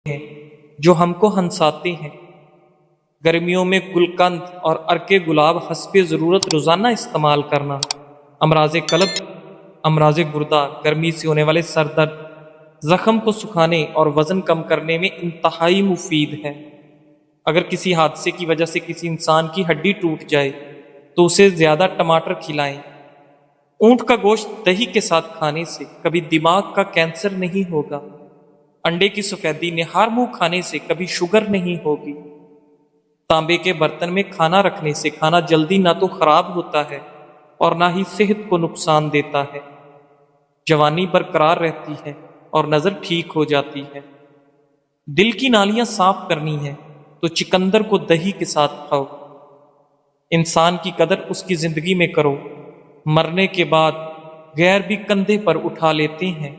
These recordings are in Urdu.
ہیں جو ہم کو ہنساتے ہیں۔ گرمیوں میں گلقند اور عرق گلاب حسب ضرورت روزانہ استعمال کرنا امراض قلب، امراض گردہ، گرمی سے ہونے والے سر درد، زخم کو سکھانے اور وزن کم کرنے میں انتہائی مفید ہے۔ اگر کسی حادثے کی وجہ سے کسی انسان کی ہڈی ٹوٹ جائے تو اسے زیادہ ٹماٹر کھلائیں۔ اونٹ کا گوشت دہی کے ساتھ کھانے سے کبھی دماغ کا کینسر نہیں ہوگا۔ انڈے کی سفیدی نہار منہ کھانے سے کبھی شوگر نہیں ہوگی۔ تانبے کے برتن میں کھانا رکھنے سے کھانا جلدی نہ تو خراب ہوتا ہے اور نہ ہی صحت کو نقصان دیتا ہے۔ جوانی برقرار رہتی ہے اور نظر ٹھیک ہو جاتی ہے۔ دل کی نالیاں صاف کرنی ہے تو چکندر کو دہی کے ساتھ کھاؤ۔ انسان کی قدر اس کی زندگی میں کرو، مرنے کے بعد غیر بھی کندھے پر اٹھا لیتے ہیں۔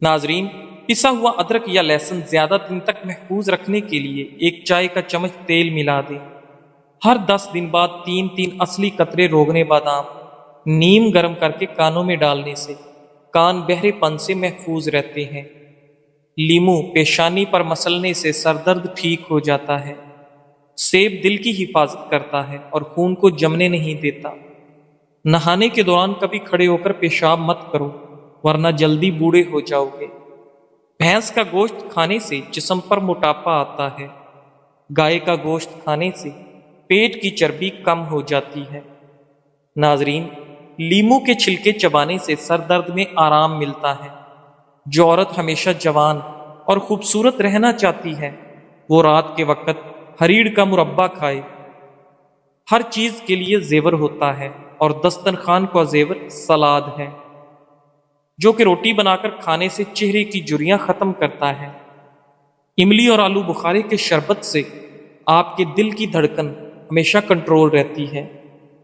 ناظرین، پسا ہوا ادرک یا لہسن زیادہ دن تک محفوظ رکھنے کے لیے ایک چائے کا چمچ تیل ملا دیں۔ ہر 10 دن بعد 3 اصلی قطرے روغن بادام نیم گرم کر کے کانوں میں ڈالنے سے کان بہرے پن سے محفوظ رہتے ہیں۔ لیمو پیشانی پر مسلنے سے سر درد ٹھیک ہو جاتا ہے۔ سیب دل کی حفاظت کرتا ہے اور خون کو جمنے نہیں دیتا۔ نہانے کے دوران کبھی کھڑے ہو کر پیشاب مت کرو ورنہ جلدی بوڑھے ہو جاؤ گے۔ بھینس کا گوشت کھانے سے جسم پر موٹاپا آتا ہے۔ گائے کا گوشت کھانے سے پیٹ کی چربی کم ہو جاتی ہے۔ ناظرین، لیمو کے چھلکے چبانے سے سر درد میں آرام ملتا ہے۔ جو عورت ہمیشہ جوان اور خوبصورت رہنا چاہتی ہے وہ رات کے وقت ہریڑ کا مربع کھائے۔ ہر چیز کے لیے زیور ہوتا ہے اور دسترخوان کا زیور سلاد ہے، جو کہ روٹی بنا کر کھانے سے چہرے کی جھریاں ختم کرتا ہے۔ املی اور آلو بخارے کے شربت سے آپ کے دل کی دھڑکن ہمیشہ کنٹرول رہتی ہے۔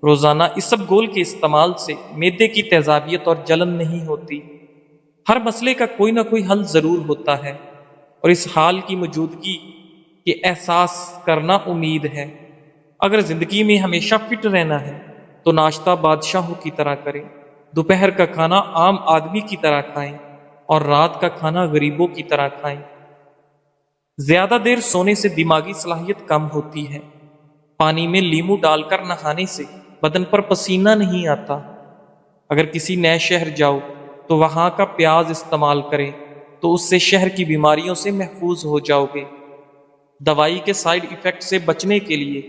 روزانہ اسب گول کے استعمال سے معدے کی تیزابیت اور جلن نہیں ہوتی۔ ہر مسئلے کا کوئی نہ کوئی حل ضرور ہوتا ہے اور اس حال کی موجودگی کے احساس کرنا امید ہے۔ اگر زندگی میں ہمیشہ فٹ رہنا ہے تو ناشتہ بادشاہوں کی طرح کریں، دوپہر کا کھانا عام آدمی کی طرح کھائیں اور رات کا کھانا غریبوں کی طرح کھائیں۔ زیادہ دیر سونے سے دماغی صلاحیت کم ہوتی ہے۔ پانی میں لیمو ڈال کر نہانے سے بدن پر پسینہ نہیں آتا۔ اگر کسی نئے شہر جاؤ تو وہاں کا پیاز استعمال کریں تو اس سے شہر کی بیماریوں سے محفوظ ہو جاؤ گے۔ دوائی کے سائیڈ ایفیکٹ سے بچنے کے لیے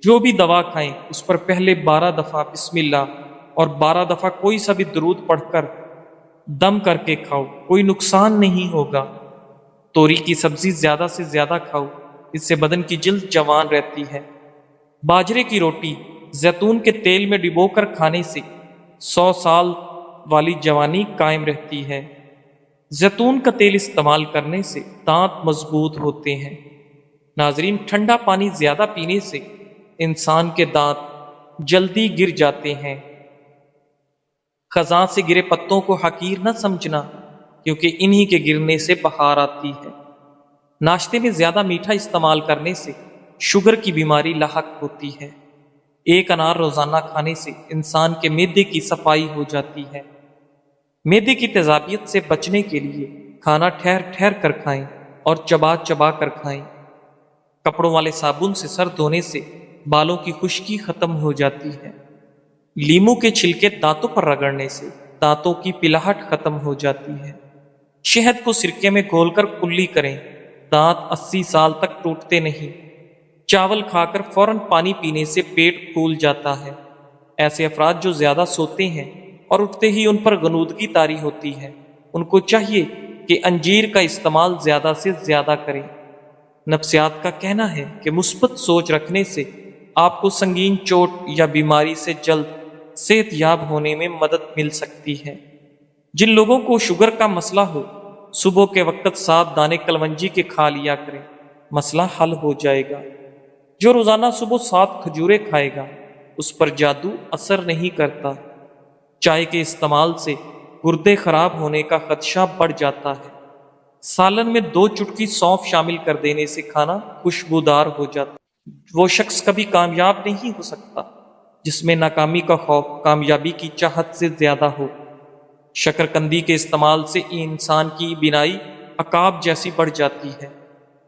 جو بھی دوا کھائیں اس پر پہلے 12 دفعہ بسم اللہ اور 12 دفعہ کوئی سا بھی درود پڑھ کر دم کر کے کھاؤ، کوئی نقصان نہیں ہوگا۔ توری کی سبزی زیادہ سے زیادہ کھاؤ، اس سے بدن کی جلد جوان رہتی ہے۔ باجرے کی روٹی زیتون کے تیل میں ڈبو کر کھانے سے 100 سال والی جوانی قائم رہتی ہے۔ زیتون کا تیل استعمال کرنے سے دانت مضبوط ہوتے ہیں۔ ناظرین، ٹھنڈا پانی زیادہ پینے سے انسان کے دانت جلدی گر جاتے ہیں۔ خزاں سے گرے پتوں کو حقیر نہ سمجھنا، کیونکہ انہی کے گرنے سے بہار آتی ہے۔ ناشتے میں زیادہ میٹھا استعمال کرنے سے شوگر کی بیماری لاحق ہوتی ہے۔ ایک انار روزانہ کھانے سے انسان کے معدے کی صفائی ہو جاتی ہے۔ معدے کی تیزابیت سے بچنے کے لیے کھانا ٹھہر ٹھہر کر کھائیں اور چبا چبا کر کھائیں۔ کپڑوں والے صابن سے سر دھونے سے بالوں کی خشکی ختم ہو جاتی ہے۔ لیمو کے چھلکے دانتوں پر رگڑنے سے دانتوں کی پلاہٹ ختم ہو جاتی ہے۔ شہد کو سرکے میں گھول کر کلی کریں، دانت 80 سال تک ٹوٹتے نہیں۔ چاول کھا کر فوراً پانی پینے سے پیٹ پھول جاتا ہے۔ ایسے افراد جو زیادہ سوتے ہیں اور اٹھتے ہی ان پر غنودگی طاری ہوتی ہے، ان کو چاہیے کہ انجیر کا استعمال زیادہ سے زیادہ کریں۔ نفسیات کا کہنا ہے کہ مثبت سوچ رکھنے سے آپ کو سنگین چوٹ یا بیماری سے جلد صحت یاب ہونے میں مدد مل سکتی ہے۔ جن لوگوں کو شوگر کا مسئلہ ہو، صبح کے وقت 7 دانے کلونجی کے کھا لیا کریں، مسئلہ حل ہو جائے گا۔ جو روزانہ صبح 7 کھجوریں کھائے گا اس پر جادو اثر نہیں کرتا۔ چائے کے استعمال سے گردے خراب ہونے کا خدشہ بڑھ جاتا ہے۔ سالن میں 2 چٹکی سونف شامل کر دینے سے کھانا خوشبودار ہو جاتا ہے۔ وہ شخص کبھی کامیاب نہیں ہو سکتا جس میں ناکامی کا خوف کامیابی کی چاہت سے زیادہ ہو۔ شکرکندی کے استعمال سے انسان کی بینائی عقاب جیسی بڑھ جاتی ہے۔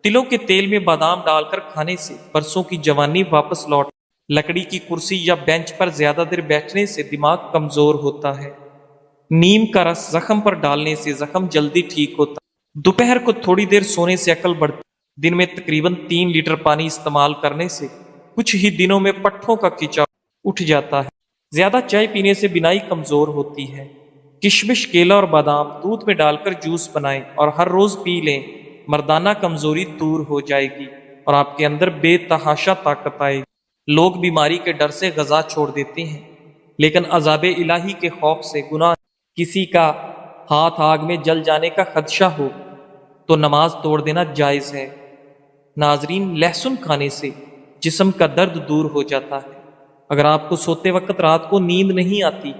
تلوں کے تیل میں بادام ڈال کر کھانے سے برسوں کی جوانی واپس لوٹ۔ لکڑی کی کرسی یا بینچ پر زیادہ دیر بیٹھنے سے دماغ کمزور ہوتا ہے۔ نیم کا رس زخم پر ڈالنے سے زخم جلدی ٹھیک ہوتا ہے۔ دوپہر کو تھوڑی دیر سونے سے عقل بڑھتی۔ دن میں تقریباً 3 لیٹر پانی استعمال کرنے سے کچھ ہی دنوں میں پٹھوں کا کھچاؤ اٹھ جاتا ہے۔ زیادہ چائے پینے سے بینائی کمزور ہوتی ہے۔ کشمش، کیلا اور بادام دودھ میں ڈال کر جوس بنائیں اور ہر روز پی لیں۔ مردانہ کمزوری دور ہو جائے گی اور آپ کے اندر بے تحاشا طاقت آئے گی۔ لوگ بیماری کے ڈر سے غذا چھوڑ دیتے ہیں، لیکن عذاب الہی کے خوف سے گناہ، کسی کا ہاتھ آگ میں جل جانے کا خدشہ ہو تو نماز توڑ دینا جائز ہے۔ ناظرین، لہسن کھانے سے جسم کا درد دور ہو جاتا ہے۔ اگر آپ کو سوتے وقت رات کو نیند نہیں آتی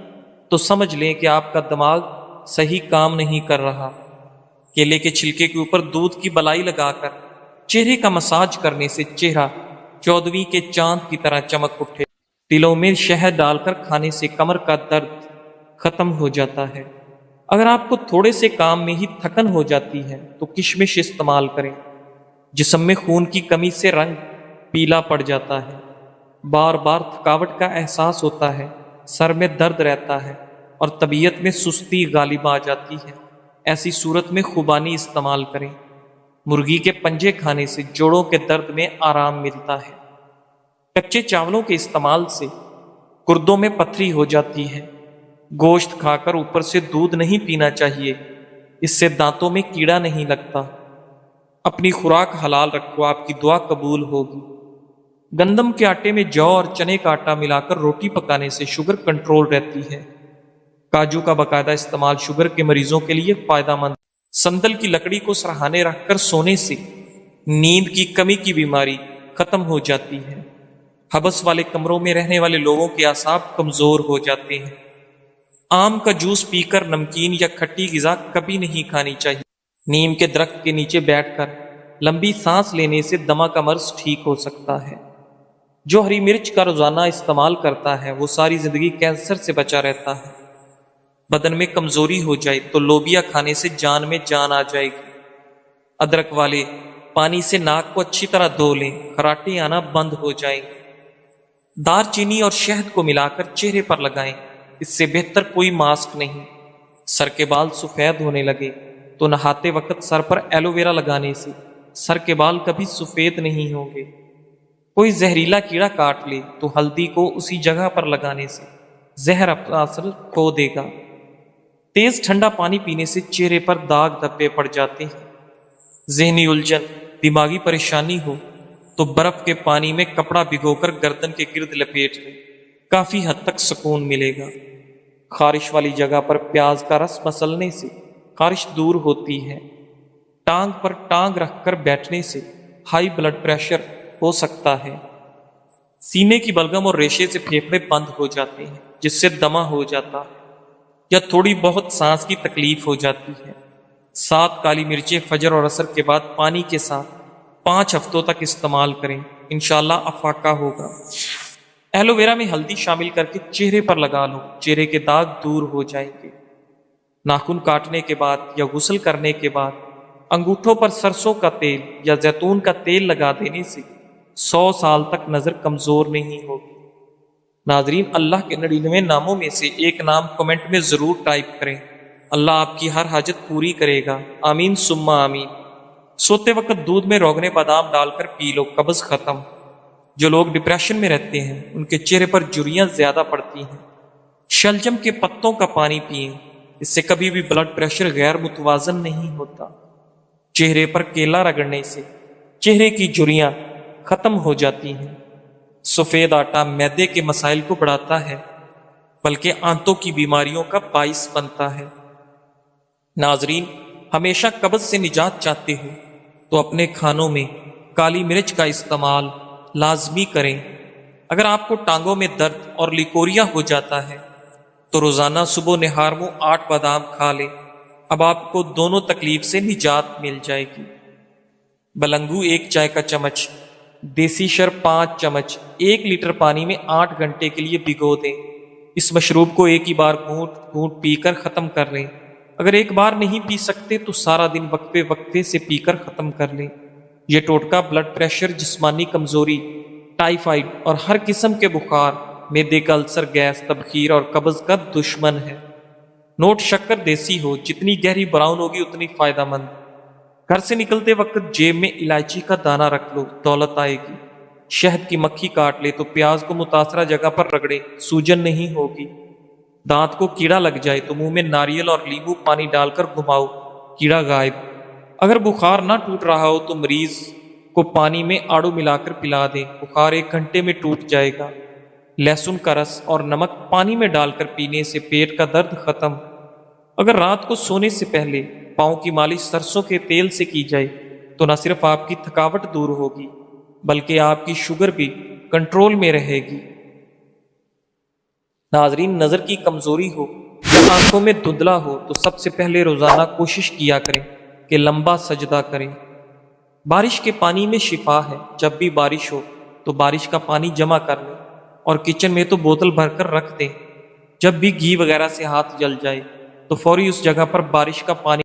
تو سمجھ لیں کہ آپ کا دماغ صحیح کام نہیں کر رہا۔ کیلے کے چھلکے کے اوپر دودھ کی بلائی لگا کر چہرے کا مساج کرنے سے چہرہ 14ویں کے چاند کی طرح چمک اٹھے۔ تلوں میں شہد ڈال کر کھانے سے کمر کا درد ختم ہو جاتا ہے۔ اگر آپ کو تھوڑے سے کام میں ہی تھکن ہو جاتی ہے تو کشمش استعمال کریں۔ جسم میں خون کی کمی سے رنگ پیلا پڑ جاتا ہے، بار بار تھکاوٹ کا احساس ہوتا ہے، سر میں درد رہتا ہے اور طبیعت میں سستی غالب آ جاتی ہے۔ ایسی صورت میں خوبانی استعمال کریں۔ مرغی کے پنجے کھانے سے جوڑوں کے درد میں آرام ملتا ہے۔ کچے چاولوں کے استعمال سے گردوں میں پتھری ہو جاتی ہے۔ گوشت کھا کر اوپر سے دودھ نہیں پینا چاہیے، اس سے دانتوں میں کیڑا نہیں لگتا۔ اپنی خوراک حلال رکھو، آپ کی دعا قبول ہوگی۔ گندم کے آٹے میں جو اور چنے کا آٹا ملا کر روٹی پکانے سے شوگر کنٹرول رہتی ہے۔ کاجو کا باقاعدہ استعمال شوگر کے مریضوں کے لیے فائدہ مند۔ سندل کی لکڑی کو سرہانے رکھ کر سونے سے نیند کی کمی کی بیماری ختم ہو جاتی ہے۔ حبس والے کمروں میں رہنے والے لوگوں کے اعصاب کمزور ہو جاتے ہیں۔ آم کا جوس پی کر نمکین یا کھٹی غذا کبھی نہیں کھانی چاہیے۔ نیم کے درخت کے نیچے بیٹھ کر لمبی سانس لینے سے دمہ کا مرض ٹھیک ہو سکتا ہے۔ جو ہری مرچ کا روزانہ استعمال کرتا ہے وہ ساری زندگی کینسر سے بچا رہتا ہے۔ بدن میں کمزوری ہو جائے تو لوبیا کھانے سے جان میں جان آ جائے گی۔ ادرک والے پانی سے ناک کو اچھی طرح دھو لیں، خراٹے آنا بند ہو جائیں گے۔ دار چینی اور شہد کو ملا کر چہرے پر لگائیں، اس سے بہتر کوئی ماسک نہیں۔ سر کے بال سفید ہونے لگے تو نہاتے وقت سر پر ایلو ویرا لگانے سے سر کے بال کبھی سفید نہیں ہوں گے۔ کوئی زہریلا کیڑا کاٹ لے تو ہلدی کو اسی جگہ پر لگانے سے زہر اپنا اثر کھو دے گا۔ تیز ٹھنڈا پانی پینے سے چہرے پر داغ دھبے پڑ جاتے ہیں۔ ذہنی الجھن، دماغی پریشانی ہو تو برف کے پانی میں کپڑا بھگو کر گردن کے گرد لپیٹ لیں، کافی حد تک سکون ملے گا۔ خارش والی جگہ پر پیاز کا رس مسلنے سے خارش دور ہوتی ہے۔ ٹانگ پر ٹانگ رکھ کر بیٹھنے سے ہائی بلڈ پریشر ہو سکتا ہے۔ سینے کی بلغم اور ریشے سے پھیپھڑے بند ہو جاتے ہیں، جس سے دمہ ہو جاتا ہے یا تھوڑی بہت سانس کی تکلیف ہو جاتی ہے۔ 7 کالی مرچیں فجر اور عصر کے بعد پانی کے ساتھ 5 ہفتوں تک استعمال کریں، انشاءاللہ افاقہ ہوگا۔ ایلو ویرا میں ہلدی شامل کر کے چہرے پر لگا لو، چہرے کے داغ دور ہو جائیں گے۔ ناخن کاٹنے کے بعد یا غسل کرنے کے بعد انگوٹھوں پر سرسوں کا تیل یا زیتون کا تیل لگا دینے سے 100 سال تک نظر کمزور نہیں ہوگی۔ ناظرین، اللہ کے 99 ناموں میں سے ایک نام کمنٹ میں ضرور ٹائپ کریں، اللہ آپ کی ہر حاجت پوری کرے گا، آمین ثم آمین۔ سوتے وقت دودھ میں روغن بادام ڈال کر پی لو، قبض ختم۔ جو لوگ ڈپریشن میں رہتے ہیں ان کے چہرے پر جھریاں زیادہ پڑتی ہیں۔ شلجم کے پتوں کا پانی پئیں، اس سے کبھی بھی بلڈ پریشر غیر متوازن نہیں ہوتا۔ چہرے پر کیلا رگڑنے سے چہرے کی جھریاں ختم ہو جاتی ہیں۔ سفید آٹا معدے کے مسائل کو بڑھاتا ہے، بلکہ آنتوں کی بیماریوں کا باعث بنتا ہے۔ ناظرین، ہمیشہ قبض سے نجات چاہتے ہو تو اپنے کھانوں میں کالی مرچ کا استعمال لازمی کریں۔ اگر آپ کو ٹانگوں میں درد اور لیکوریا ہو جاتا ہے تو روزانہ صبح نہار منہ 8 بادام کھا لیں، اب آپ کو دونوں تکلیف سے نجات مل جائے گی۔ بلنگو 1 چائے کا چمچ، دیسی شرب 5 چمچ 1 لیٹر پانی میں 8 گھنٹے کے لیے بھگو دیں۔ اس مشروب کو ایک ہی بار گھونٹ گھونٹ پی کر ختم کر لیں۔ اگر ایک بار نہیں پی سکتے تو سارا دن وقفے وقفے سے پی کر ختم کر لیں۔ یہ ٹوٹکا بلڈ پریشر، جسمانی کمزوری، ٹائیفائڈ اور ہر قسم کے بخار، معدے کا السر، گیس، تبخیر اور قبض کا دشمن ہے۔ نوٹ شکر دیسی ہو، جتنی گہری براؤن ہوگی اتنی فائدہ مند۔ گھر سے نکلتے وقت جیب میں الائچی کا دانہ رکھ لو، دولت آئے گی۔ شہد کی مکھی کاٹ لے تو پیاز کو متاثرہ جگہ پر رگڑے، سوجن نہیں ہوگی۔ دانت کو کیڑا لگ جائے تو منہ میں ناریل اور لیمو پانی ڈال کر گھماؤ، کیڑا غائب۔ اگر بخار نہ ٹوٹ رہا ہو تو مریض کو پانی میں آڑو ملا کر پلا دیں، بخار 1 گھنٹے میں ٹوٹ جائے گا۔ لہسن کا رس اور نمک پانی میں ڈال کر پینے سے پیٹ کا درد ختم۔ اگر رات کو سونے سے پہلے پاؤں کی مالش سرسوں کے تیل سے کی جائے تو نہ صرف آپ کی تھکاوٹ دور ہوگی بلکہ آپ کی شوگر بھی کنٹرول میں رہے گی۔ ناظرین، نظر کی کمزوری ہو یا آنکھوں میں دھندلا ہو تو سب سے پہلے روزانہ کوشش کیا کریں کہ لمبا سجدہ کریں۔ بارش کے پانی میں شفا ہے، جب بھی بارش ہو تو بارش کا پانی جمع کر لیں اور کچن میں تو بوتل بھر کر رکھ دیں۔ جب بھی گھی وغیرہ سے ہاتھ جل جائے تو فوری اس جگہ پر بارش کا پانی